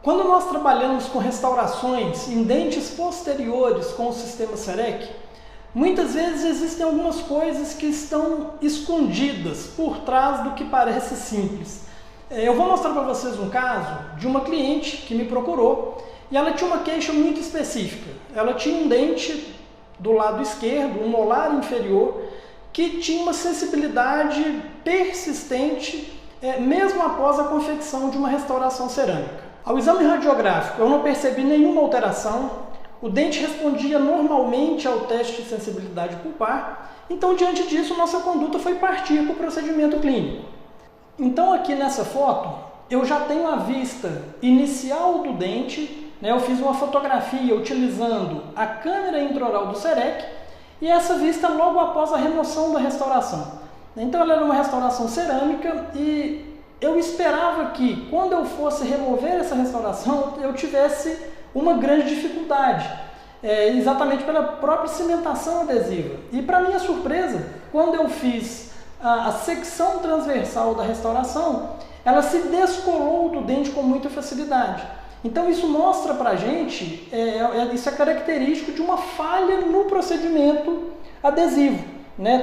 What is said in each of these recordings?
Quando nós trabalhamos com restaurações em dentes posteriores com o sistema CEREC, muitas vezes existem algumas coisas que estão escondidas por trás do que parece simples. Eu vou mostrar para vocês um caso de uma cliente que me procurou e ela tinha uma queixa muito específica. Ela tinha um dente do lado esquerdo, um molar inferior, que tinha uma sensibilidade persistente, mesmo após a confecção de uma restauração cerâmica. Ao exame radiográfico, eu não percebi nenhuma alteração, o dente respondia normalmente ao teste de sensibilidade pulpar, então, diante disso, nossa conduta foi partir para o procedimento clínico. Então, aqui nessa foto, eu já tenho a vista inicial do dente, eu fiz uma fotografia utilizando a câmera intraoral do CEREC e essa vista logo após a remoção da restauração. Então, ela era uma restauração cerâmica e eu esperava que, quando eu fosse remover essa restauração, eu tivesse uma grande dificuldade, exatamente pela própria cimentação adesiva. E, para minha surpresa, quando eu fiz a secção transversal da restauração, ela se descolou do dente com muita facilidade. Então, isso mostra para a gente, isso é característico de uma falha no procedimento adesivo.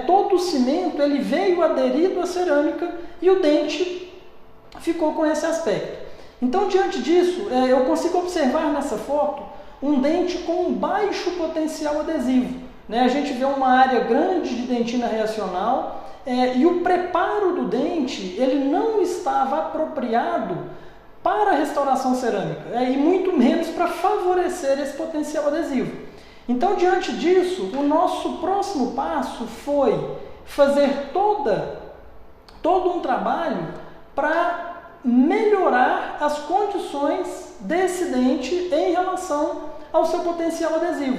Todo o cimento ele veio aderido à cerâmica e o dente ficou com esse aspecto. Então, diante disso, eu consigo observar nessa foto um dente com um baixo potencial adesivo. A gente vê uma área grande de dentina reacional e o preparo do dente ele não estava apropriado para a restauração cerâmica e muito menos para favorecer esse potencial adesivo. Então, diante disso, o nosso próximo passo foi fazer todo um trabalho para melhorar as condições desse dente em relação ao seu potencial adesivo.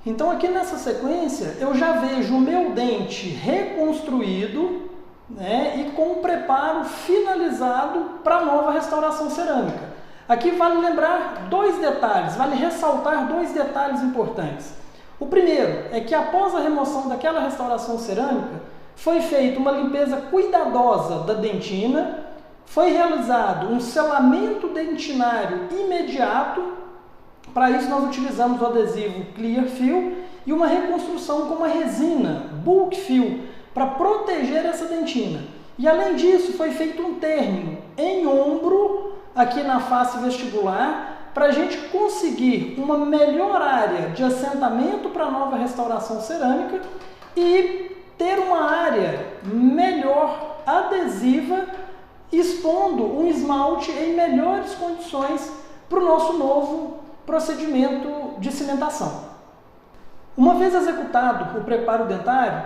Então, aqui nessa sequência, eu já vejo o meu dente reconstruído e com o preparo finalizado para a nova restauração cerâmica. Aqui vale lembrar dois detalhes, vale ressaltar dois detalhes importantes. O primeiro é que após a remoção daquela restauração cerâmica, foi feita uma limpeza cuidadosa da dentina, foi realizado um selamento dentinário imediato. Para isso nós utilizamos o adesivo Clear Fill e uma reconstrução com uma resina Bulk Fill para proteger essa dentina. E além disso foi feito um término em ombro aqui na face vestibular para a gente conseguir uma melhor área de assentamento para a nova restauração cerâmica e ter uma área melhor adesiva, expondo um esmalte em melhores condições para o nosso novo procedimento de cimentação. Uma vez executado o preparo dentário,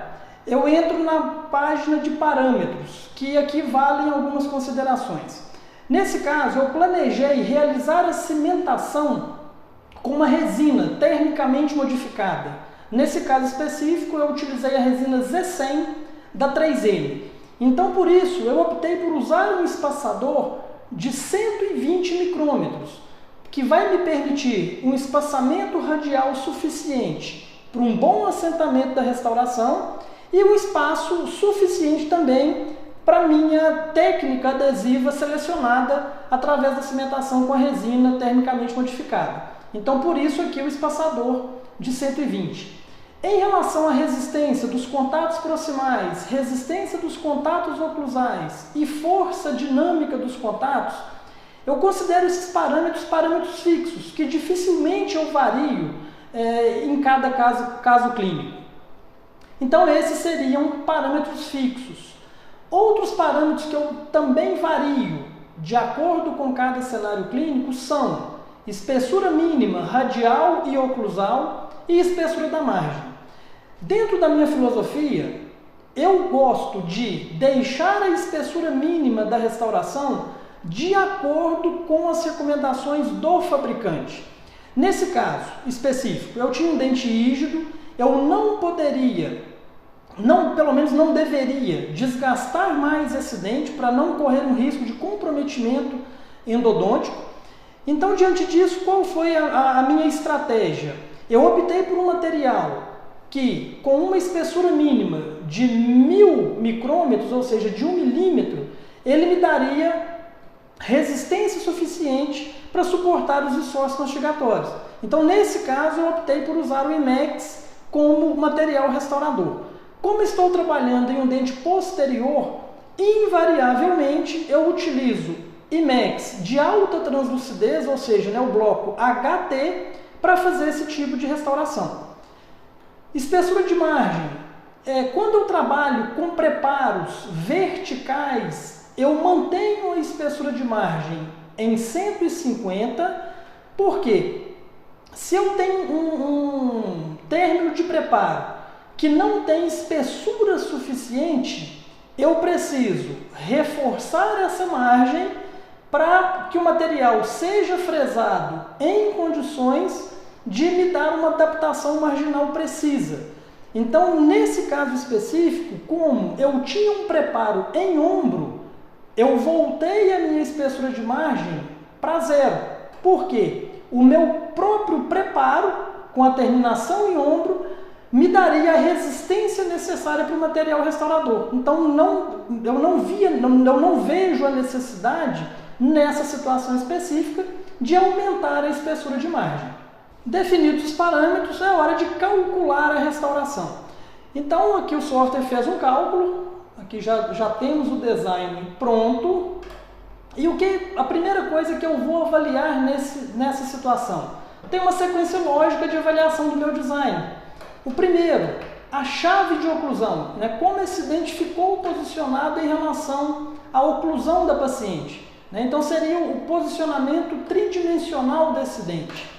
eu entro na página de parâmetros, que aqui valem algumas considerações. Nesse caso, eu planejei realizar a cimentação com uma resina termicamente modificada. Nesse caso específico, eu utilizei a resina Z100 da 3M. Então, por isso, eu optei por usar um espaçador de 120 micrômetros, que vai me permitir um espaçamento radial suficiente para um bom assentamento da restauração e um espaço suficiente também para a minha técnica adesiva selecionada através da cimentação com a resina termicamente modificada. Então, por isso aqui o espaçador de 120. Em relação à resistência dos contatos proximais, resistência dos contatos oclusais e força dinâmica dos contatos, eu considero esses parâmetros fixos, que dificilmente eu vario em cada caso clínico. Então, esses seriam parâmetros fixos. Outros parâmetros que eu também vario de acordo com cada cenário clínico são espessura mínima radial e oclusal e espessura da margem. Dentro da minha filosofia, eu gosto de deixar a espessura mínima da restauração de acordo com as recomendações do fabricante. Nesse caso específico, eu tinha um dente rígido, eu não poderia, pelo menos não deveria, desgastar mais esse dente para não correr um risco de comprometimento endodôntico. Então, diante disso, qual foi a minha estratégia? Eu optei por um material que, com uma espessura mínima de 1000 micrômetros, ou seja, de 1 milímetro, ele me daria resistência suficiente para suportar os esforços mastigatórios. Então, nesse caso, eu optei por usar o IMEX como material restaurador. Como estou trabalhando em um dente posterior, invariavelmente eu utilizo IMEX de alta translucidez, ou seja, o bloco HT, para fazer esse tipo de restauração. Espessura de margem. Quando eu trabalho com preparos verticais, eu mantenho a espessura de margem em 150, porque se eu tenho um término de preparo que não tem espessura suficiente, eu preciso reforçar essa margem para que o material seja fresado em condições de me dar uma adaptação marginal precisa. Então, nesse caso específico, como eu tinha um preparo em ombro, eu voltei a minha espessura de margem para zero. Por quê? O meu próprio preparo, com a terminação em ombro, me daria a resistência necessária para o material restaurador. Então, eu não vejo a necessidade, nessa situação específica, de aumentar a espessura de margem. Definidos os parâmetros, é hora de calcular a restauração. Então, aqui o software fez um cálculo, aqui já temos o design pronto. E a primeira coisa que eu vou avaliar nessa situação? Tem uma sequência lógica de avaliação do meu design. O primeiro, a chave de oclusão, como esse dente ficou posicionado em relação à oclusão da paciente. Então, seria o posicionamento tridimensional desse dente.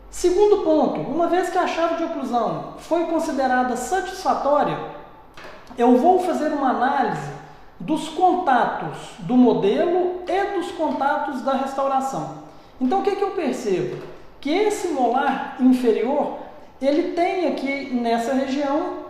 Segundo ponto, uma vez que a chave de oclusão foi considerada satisfatória, eu vou fazer uma análise dos contatos do modelo e dos contatos da restauração. Então, o que eu percebo? Que esse molar inferior, ele tem aqui nessa região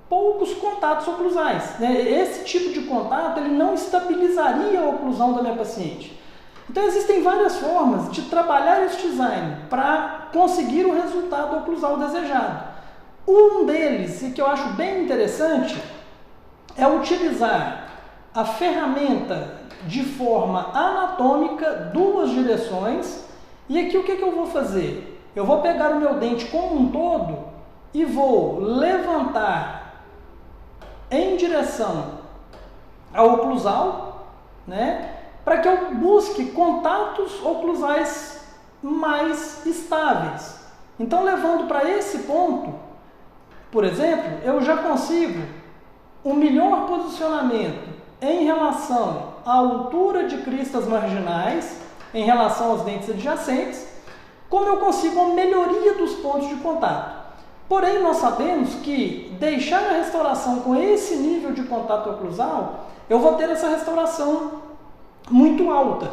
poucos contatos oclusais. Esse tipo de contato ele não estabilizaria a oclusão da minha paciente. Então, existem várias formas de trabalhar esse design para conseguir o resultado oclusal desejado. Um deles, e que eu acho bem interessante, é utilizar a ferramenta de forma anatômica, duas direções. E aqui o que eu vou fazer? Eu vou pegar o meu dente como um todo e vou levantar em direção ao oclusal, para que eu busque contatos oclusais mais estáveis. Então, levando para esse ponto, por exemplo, eu já consigo um melhor posicionamento em relação à altura de cristas marginais, em relação aos dentes adjacentes, como eu consigo uma melhoria dos pontos de contato. Porém, nós sabemos que deixar a restauração com esse nível de contato oclusal, eu vou ter essa restauração muito alta.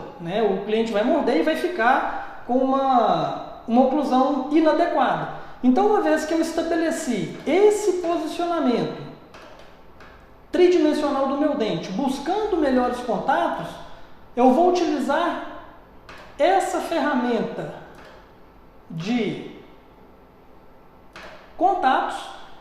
O cliente vai morder e vai ficar com uma oclusão inadequada. Então, uma vez que eu estabeleci esse posicionamento tridimensional do meu dente, buscando melhores contatos, eu vou utilizar essa ferramenta de contatos.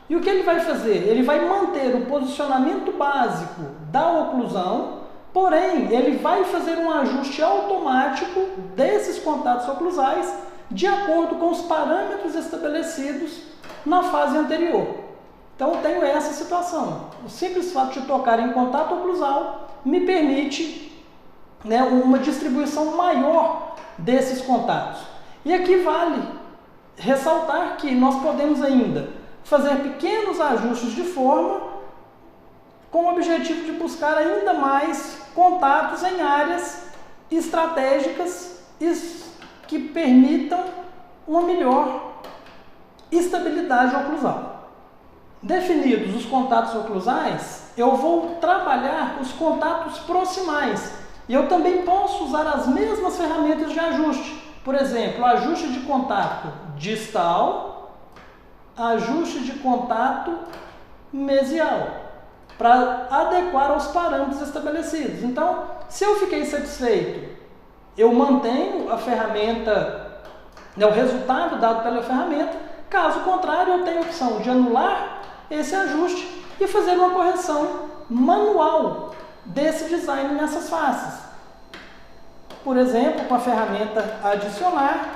E o que ele vai fazer? Ele vai manter o posicionamento básico da oclusão, porém, ele vai fazer um ajuste automático desses contatos oclusais de acordo com os parâmetros estabelecidos na fase anterior. Então, eu tenho essa situação. O simples fato de tocar em contato oclusal me permite uma distribuição maior desses contatos. E aqui vale ressaltar que nós podemos ainda fazer pequenos ajustes de forma com o objetivo de buscar ainda mais contatos em áreas estratégicas que permitam uma melhor estabilidade oclusal. Definidos os contatos oclusais, eu vou trabalhar os contatos proximais. E eu também posso usar as mesmas ferramentas de ajuste. Por exemplo, ajuste de contato distal, ajuste de contato mesial, para adequar aos parâmetros estabelecidos. Então, se eu fiquei satisfeito, eu mantenho a ferramenta, o resultado dado pela ferramenta. Caso contrário, eu tenho a opção de anular esse ajuste e fazer uma correção manual desse design nessas faces. por exemplo, com a ferramenta adicionar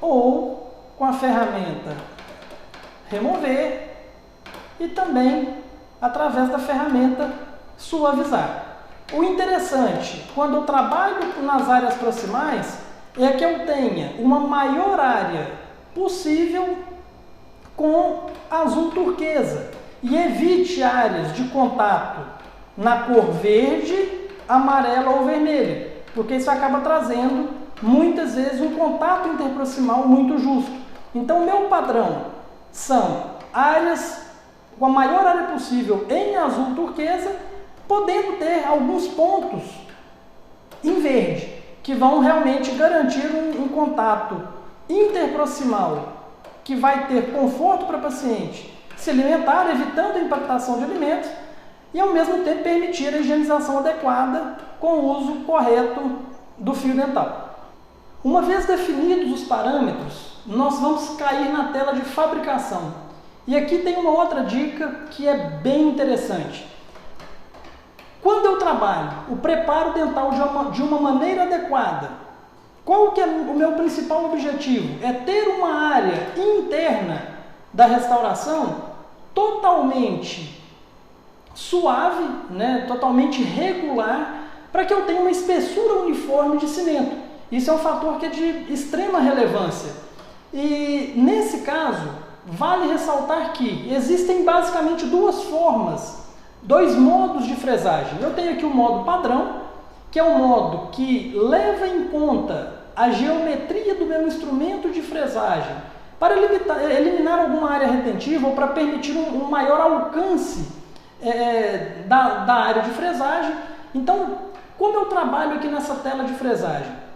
ou com a ferramenta remover e também através da ferramenta suavizar. O interessante, quando eu trabalho nas áreas proximais, é que eu tenha uma maior área possível com azul turquesa e evite áreas de contato na cor verde, amarela ou vermelha, porque isso acaba trazendo muitas vezes um contato interproximal muito justo. Então, meu padrão são áreas com a maior área possível em azul turquesa, podendo ter alguns pontos em verde, que vão realmente garantir um contato interproximal que vai ter conforto para o paciente se alimentar, evitando a impactação de alimentos e ao mesmo tempo permitir a higienização adequada com o uso correto do fio dental. Uma vez definidos os parâmetros, nós vamos cair na tela de fabricação. E aqui tem uma outra dica que é bem interessante. Quando eu trabalho o preparo dental de uma maneira adequada, qual que é o meu principal objetivo? É ter uma área interna da restauração totalmente suave, totalmente regular, para que eu tenha uma espessura uniforme de cimento. Isso é um fator que é de extrema relevância. E nesse caso, vale ressaltar que existem basicamente duas formas, dois modos de fresagem. Eu tenho aqui o modo padrão, que é um modo que leva em conta a geometria do meu instrumento de fresagem para eliminar alguma área retentiva ou para permitir um maior alcance da área de fresagem. Então, como eu trabalho aqui nessa tela de fresagem?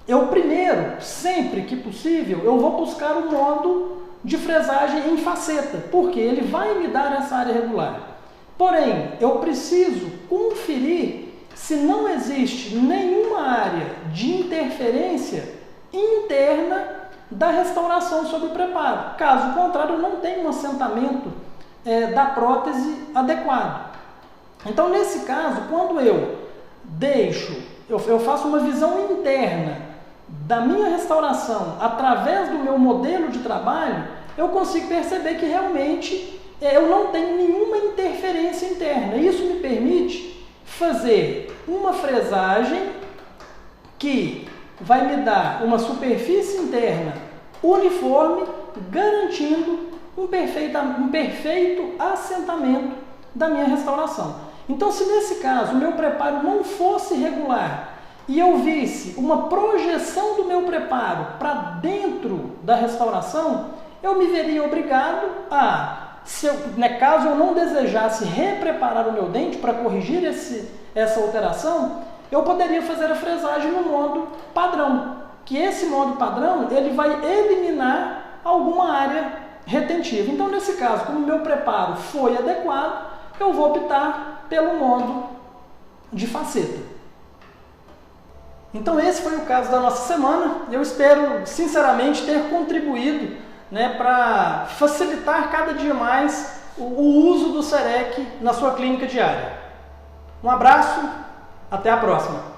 Eu primeiro, sempre que possível, eu vou buscar o modo de fresagem em faceta, porque ele vai me dar essa área regular. Porém, eu preciso conferir se não existe nenhuma área de interferência interna da restauração sobre o preparo. Caso contrário, eu não tenho um assentamento da prótese adequado. Então, nesse caso, quando eu faço uma visão interna da minha restauração através do meu modelo de trabalho, eu consigo perceber que realmente eu não tenho nenhuma interferência interna. Isso me permite fazer uma fresagem que vai me dar uma superfície interna uniforme, garantindo um perfeito assentamento da minha restauração. Então, se nesse caso o meu preparo não fosse regular e eu visse uma projeção do meu preparo para dentro da restauração, eu me veria obrigado a, caso eu não desejasse repreparar o meu dente para corrigir essa alteração, eu poderia fazer a fresagem no modo padrão, que esse modo padrão ele vai eliminar alguma área retentiva. Então, nesse caso, como o meu preparo foi adequado, eu vou optar pelo modo de faceta. Então, esse foi o caso da nossa semana. Eu espero, sinceramente, ter contribuído para facilitar cada dia mais o uso do CEREC na sua clínica diária. Um abraço, até a próxima!